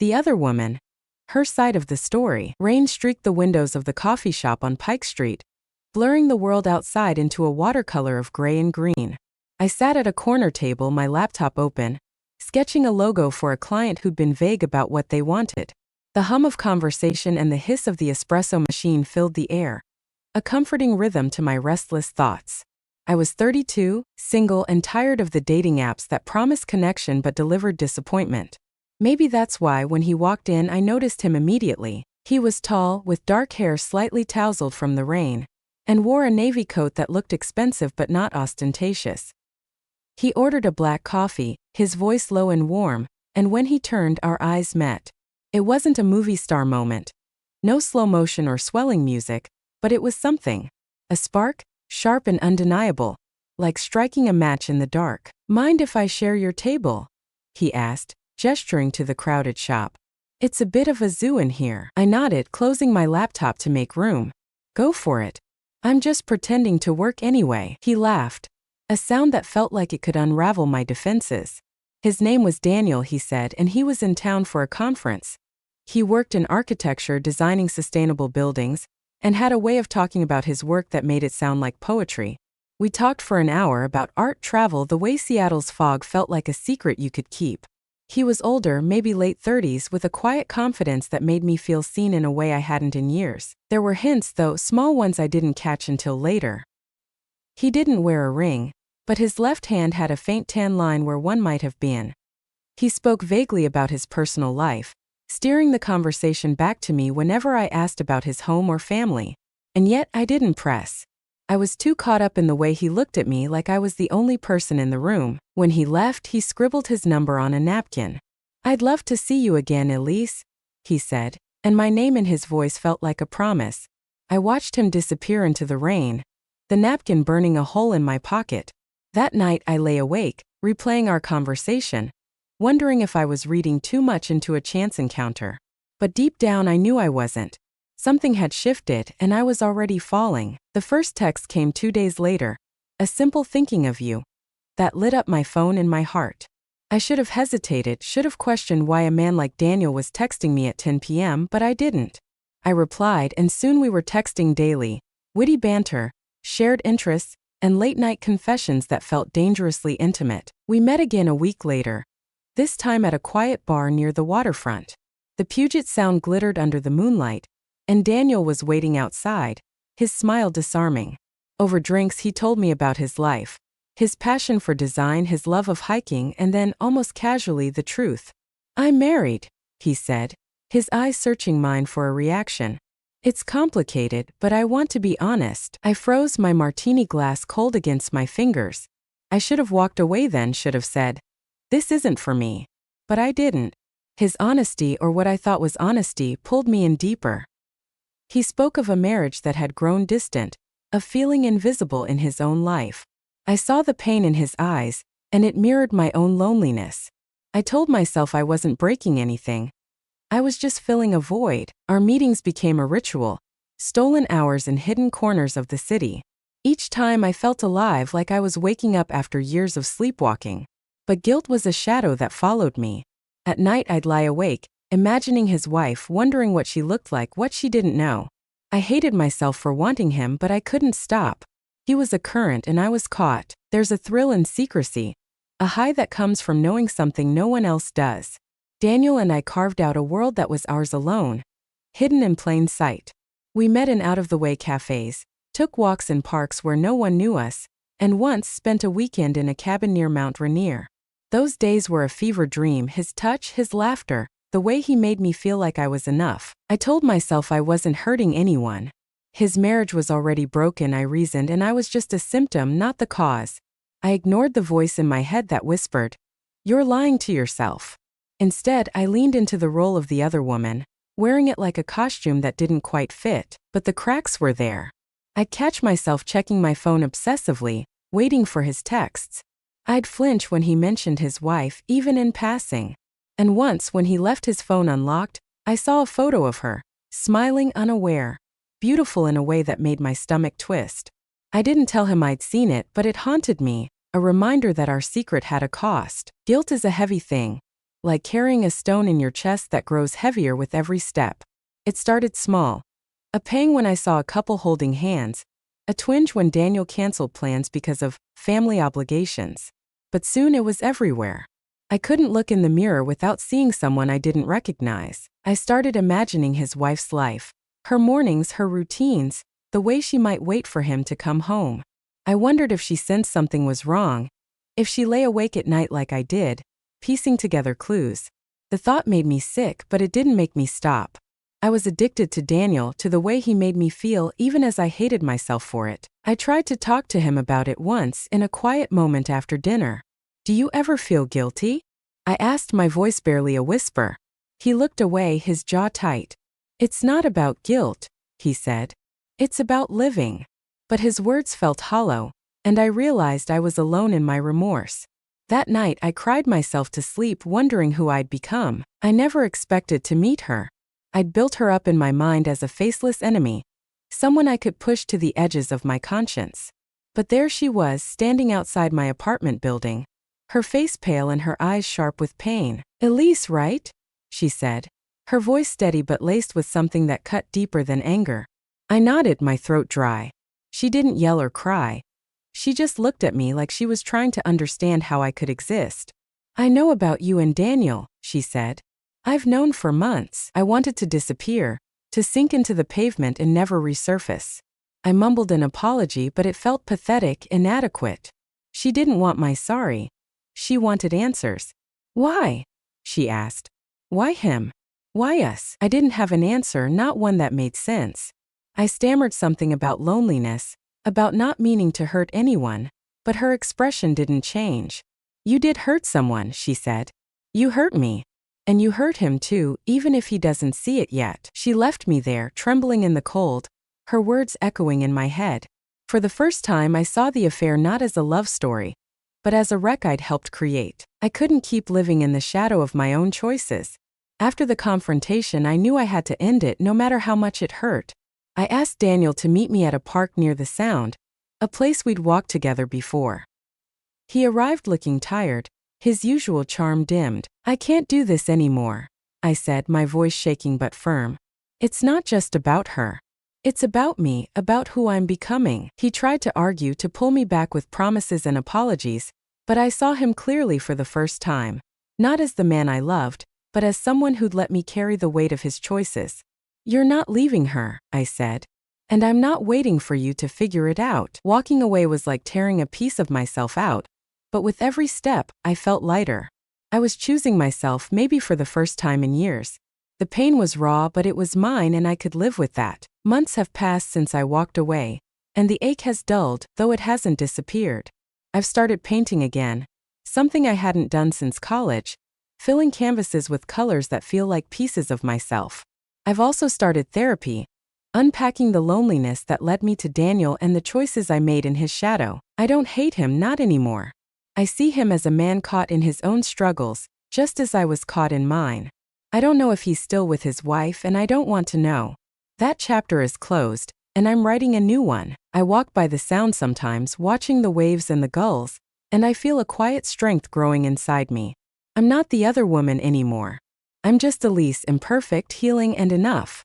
The other woman. Her side of the story. Rain streaked the windows of the coffee shop on Pike Street, blurring the world outside into a watercolor of gray and green. I sat at a corner table, my laptop open, sketching a logo for a client who'd been vague about what they wanted. The hum of conversation and the hiss of the espresso machine filled the air, a comforting rhythm to my restless thoughts. I was 32, single, and tired of the dating apps that promised connection but delivered disappointment. Maybe that's why when he walked in I noticed him immediately. He was tall, with dark hair slightly tousled from the rain, and wore a navy coat that looked expensive but not ostentatious. He ordered a black coffee, his voice low and warm, and when he turned our eyes met. It wasn't a movie star moment. No slow motion or swelling music, but it was something. A spark, sharp and undeniable, like striking a match in the dark. "Mind if I share your table?" he asked, gesturing to the crowded shop. "It's a bit of a zoo in here." I nodded, closing my laptop to make room. "Go for it. I'm just pretending to work anyway." He laughed, a sound that felt like it could unravel my defenses. His name was Daniel, he said, and he was in town for a conference. He worked in architecture, designing sustainable buildings, and had a way of talking about his work that made it sound like poetry. We talked for an hour about art, travel, the way Seattle's fog felt like a secret you could keep. He was older, maybe late 30s, with a quiet confidence that made me feel seen in a way I hadn't in years. There were hints, though, small ones I didn't catch until later. He didn't wear a ring, but his left hand had a faint tan line where one might have been. He spoke vaguely about his personal life, steering the conversation back to me whenever I asked about his home or family. And yet I didn't press. I was too caught up in the way he looked at me, like I was the only person in the room. When he left, he scribbled his number on a napkin. "I'd love to see you again, Elise," he said, and my name in his voice felt like a promise. I watched him disappear into the rain, the napkin burning a hole in my pocket. That night I lay awake, replaying our conversation, wondering if I was reading too much into a chance encounter. But deep down I knew I wasn't. Something had shifted, and I was already falling. The first text came 2 days later, a simple "thinking of you," that lit up my phone and my heart. I should have hesitated, should have questioned why a man like Daniel was texting me at 10 p.m., but I didn't. I replied, and soon we were texting daily, witty banter, shared interests, and late-night confessions that felt dangerously intimate. We met again a week later, this time at a quiet bar near the waterfront. The Puget Sound glittered under the moonlight, and Daniel was waiting outside, his smile disarming. Over drinks he told me about his life, his passion for design, his love of hiking, and then, almost casually, the truth. "I'm married," he said, his eyes searching mine for a reaction. "It's complicated, but I want to be honest." I froze, my martini glass cold against my fingers. I should have walked away then, should have said, "This isn't for me." But I didn't. His honesty, or what I thought was honesty, pulled me in deeper. He spoke of a marriage that had grown distant, of feeling invisible in his own life. I saw the pain in his eyes, and it mirrored my own loneliness. I told myself I wasn't breaking anything. I was just filling a void. Our meetings became a ritual, stolen hours in hidden corners of the city. Each time I felt alive, like I was waking up after years of sleepwalking. But guilt was a shadow that followed me. At night I'd lie awake, imagining his wife, wondering what she looked like, what she didn't know. I hated myself for wanting him, but I couldn't stop. He was a current and I was caught. There's a thrill in secrecy, a high that comes from knowing something no one else does. Daniel and I carved out a world that was ours alone, hidden in plain sight. We met in out-of-the-way cafes, took walks in parks where no one knew us, and once spent a weekend in a cabin near Mount Rainier. Those days were a fever dream, his touch, his laughter, the way he made me feel like I was enough. I told myself I wasn't hurting anyone. His marriage was already broken, I reasoned, and I was just a symptom, not the cause. I ignored the voice in my head that whispered, "You're lying to yourself." Instead, I leaned into the role of the other woman, wearing it like a costume that didn't quite fit, but the cracks were there. I'd catch myself checking my phone obsessively, waiting for his texts. I'd flinch when he mentioned his wife, even in passing. And once, when he left his phone unlocked, I saw a photo of her, smiling, unaware, beautiful in a way that made my stomach twist. I didn't tell him I'd seen it, but it haunted me, a reminder that our secret had a cost. Guilt is a heavy thing. like carrying a stone in your chest that grows heavier with every step. It started small. A pang when I saw a couple holding hands, a twinge when Daniel canceled plans because of family obligations. But soon it was everywhere. I couldn't look in the mirror without seeing someone I didn't recognize. I started imagining his wife's life, her mornings, her routines, the way she might wait for him to come home. I wondered if she sensed something was wrong, if she lay awake at night like I did, piecing together clues. The thought made me sick, but it didn't make me stop. I was addicted to Daniel, to the way he made me feel, even as I hated myself for it. I tried to talk to him about it once, in a quiet moment after dinner. "Do you ever feel guilty?" I asked, my voice barely a whisper. He looked away, his jaw tight. "It's not about guilt," he said. "It's about living." But his words felt hollow, and I realized I was alone in my remorse. That night I cried myself to sleep, wondering who I'd become. I never expected to meet her. I'd built her up in my mind as a faceless enemy, someone I could push to the edges of my conscience. But there she was, standing outside my apartment building, her face pale and her eyes sharp with pain. "Elise, right?" she said, her voice steady but laced with something that cut deeper than anger. I nodded, my throat dry. She didn't yell or cry. She just looked at me like she was trying to understand how I could exist. "I know about you and Daniel," she said. "I've known for months." I wanted to disappear, to sink into the pavement and never resurface. I mumbled an apology, but it felt pathetic, inadequate. She didn't want my sorry. She wanted answers. "Why?" she asked. "Why him? Why us?" I didn't have an answer, not one that made sense. I stammered something about loneliness, about not meaning to hurt anyone, but her expression didn't change. "You did hurt someone," she said. "You hurt me. And you hurt him too, even if he doesn't see it yet." She left me there, trembling in the cold, her words echoing in my head. For the first time I saw the affair not as a love story, but as a wreck I'd helped create. I couldn't keep living in the shadow of my own choices. After the confrontation, I knew I had to end it, no matter how much it hurt. I asked Daniel to meet me at a park near the Sound, a place we'd walked together before. He arrived looking tired, his usual charm dimmed. "I can't do this anymore," I said, my voice shaking but firm. "It's not just about her. It's about me, about who I'm becoming." He tried to argue, to pull me back with promises and apologies, but I saw him clearly for the first time. Not as the man I loved, but as someone who'd let me carry the weight of his choices. "You're not leaving her," I said. "And I'm not waiting for you to figure it out." Walking away was like tearing a piece of myself out, but with every step, I felt lighter. I was choosing myself, maybe for the first time in years. The pain was raw, but it was mine, and I could live with that. Months have passed since I walked away, and the ache has dulled, though it hasn't disappeared. I've started painting again, something I hadn't done since college, filling canvases with colors that feel like pieces of myself. I've also started therapy, unpacking the loneliness that led me to Daniel and the choices I made in his shadow. I don't hate him, not anymore. I see him as a man caught in his own struggles, just as I was caught in mine. I don't know if he's still with his wife, and I don't want to know. That chapter is closed, and I'm writing a new one. I walk by the Sound sometimes, watching the waves and the gulls, and I feel a quiet strength growing inside me. I'm not the other woman anymore. I'm just Elise, imperfect, healing, and enough.